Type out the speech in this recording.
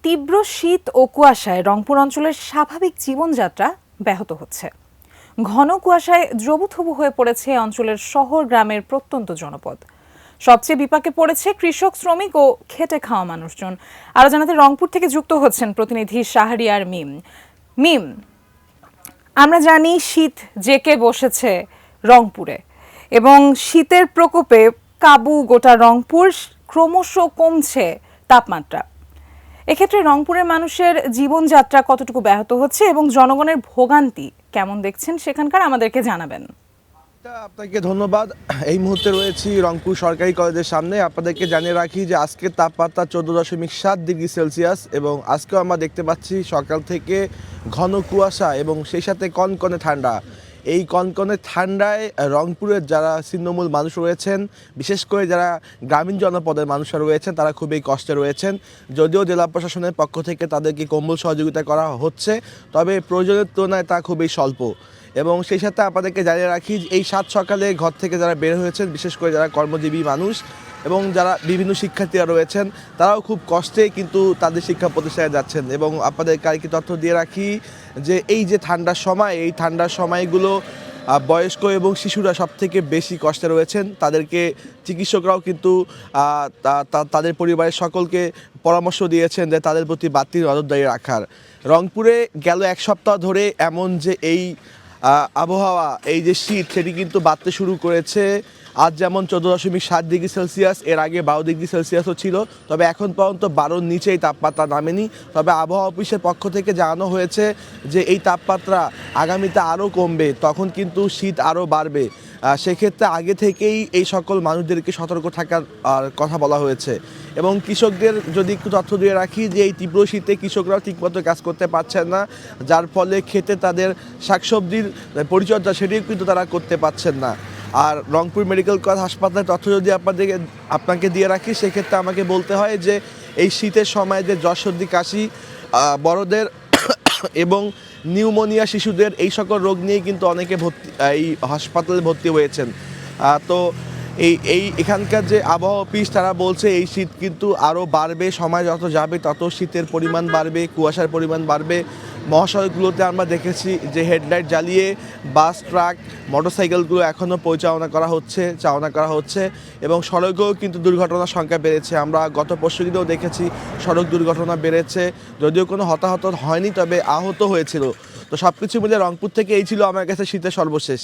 তীব্র শীত ও কুয়াশায় রংপুর অঞ্চলের স্বাভাবিক জীবনযাত্রা ব্যাহত হচ্ছে। ঘন কুয়াশায় দ্রবীথবু হয়ে পড়েছে অঞ্চলের শহর গ্রামের প্রত্যন্ত জনপদ। সবচেয়ে বিপাকে পড়েছে কৃষক, শ্রমিক ও খেটে খাওয়া মানুষজন। আরো জানাতে রংপুর থেকে যুক্ত হচ্ছেন প্রতিনিধি শাহরিয়ার মিম। মিম, আমরা জানি শীত জেঁকে বসেছে রংপুরে এবং শীতের প্রকোপে কাবু গোটা রংপুর, ক্রমশ কমছে তাপমাত্রা। এক্ষেত্রে রংপুরের মানুষের জীবনযাত্রা কতটুকু ব্যাহত হচ্ছে এবং জনগণের ভোগান্তি কেমন দেখছেন সেখানকার, আমাদেরকে জানাবেন। আপনাকে ধন্যবাদ। এই মুহূর্তে রয়েছি রংপুর সরকারি কলেজের সামনে। আপনাদেরকে জানিয়ে রাখি যে আজকের তাপমাত্রা 14.7 ডিগ্রি সেলসিয়াস এবং আজকেও আমরা দেখতে পাচ্ছি সকাল থেকে ঘন কুয়াশা এবং সেই সাথে কনকনে ঠান্ডা। এই কনকনে ঠান্ডায় রংপুরের যারা ছিন্নমূল মানুষ রয়েছেন, বিশেষ করে যারা গ্রামীণ জনপদের মানুষরা রয়েছেন, তারা খুবই কষ্টে রয়েছেন। যদিও জেলা প্রশাসনের পক্ষ থেকে তাদেরকে কম্বল সহযোগিতা করা হচ্ছে, তবে প্রয়োজনের তুলনায় তা খুবই স্বল্প। এবং সেই সাথে আপনাদেরকে জানিয়ে রাখি এই সাত সকালে ঘর থেকে যারা বের হয়েছেন, বিশেষ করে যারা কর্মজীবী মানুষ এবং যারা বিভিন্ন শিক্ষার্থীরা রয়েছেন, তারাও খুব কষ্টে কিন্তু তাদের শিক্ষা প্রতিষ্ঠানে যাচ্ছেন। এবং আপনাদেরকে আরেকটি তথ্য দিয়ে রাখি যে এই যে ঠান্ডার সময়, এই ঠান্ডার সময়গুলো বয়স্ক এবং শিশুরা সবথেকে বেশি কষ্টে রয়েছেন। তাদেরকে চিকিৎসকরাও কিন্তু তাদের পরিবারের সকলকে পরামর্শ দিয়েছেন যে তাদের প্রতি বাড়তি নজরদারি রাখার। রংপুরে গেল এক সপ্তাহ ধরে এমন যে এই আবহাওয়া, এই যে শীত, সেটি কিন্তু বাড়তে শুরু করেছে। আজ যেমন 14.7 ডিগ্রি সেলসিয়াস, এর আগে 12 ডিগ্রি সেলসিয়াসও ছিল, তবে এখন পর্যন্ত 12-র নিচেই তাপমাত্রা নামেনি। তবে আবহাওয়া অফিসের পক্ষ থেকে জানানো হয়েছে যে এই তাপমাত্রা আগামীতে আরও কমবে, তখন কিন্তু শীত আরও বাড়বে। সেক্ষেত্রে আগে থেকেই এই সকল মানুষদেরকে সতর্ক থাকার কথা বলা হয়েছে। এবং কৃষকদের যদি একটু তথ্য দিয়ে রাখি যে এই তীব্র শীতে কৃষকরাও ঠিকমতো কাজ করতে পারছেন না, যার ফলে খেতে তাদের শাকসবজির পরিচর্যা সেটিও কিন্তু তারা করতে পারছেন না। আর রংপুর মেডিকেল কলেজ হাসপাতালের তথ্য যদি আপনাকে দিয়ে রাখি, সেক্ষেত্রে আমাকে বলতে হয় যে এই শীতের সময় যে জ্বর, সর্দি, কাশি, বড়দের এবং নিউমোনিয়া শিশুদের, এই সকল রোগ নিয়ে কিন্তু অনেকে এই হাসপাতালে ভর্তি হয়েছেন। তো এখানকার যে আবহাওয়া অফিস, তারা বলছে এই শীত কিন্তু আরও বাড়বে, সময় যত যাবে তত শীতের পরিমাণ বাড়বে, কুয়াশার পরিমাণ বাড়বে। মহাসড়কগুলোতে আমরা দেখেছি যে হেডলাইট জ্বালিয়ে বাস, ট্রাক, মোটরসাইকেলগুলো এখনও চালনা করা হচ্ছে এবং সড়কেও কিন্তু দুর্ঘটনার সংখ্যা বেড়েছে। আমরা গত পরশুদিনেও দেখেছি সড়ক দুর্ঘটনা বেড়েছে, যদিও কোনো হতাহত হয়নি, তবে আহত হয়েছিল। তো সব কিছু মিলে রংপুর থেকে এই ছিল আমার কাছে শীতের সর্বশেষ।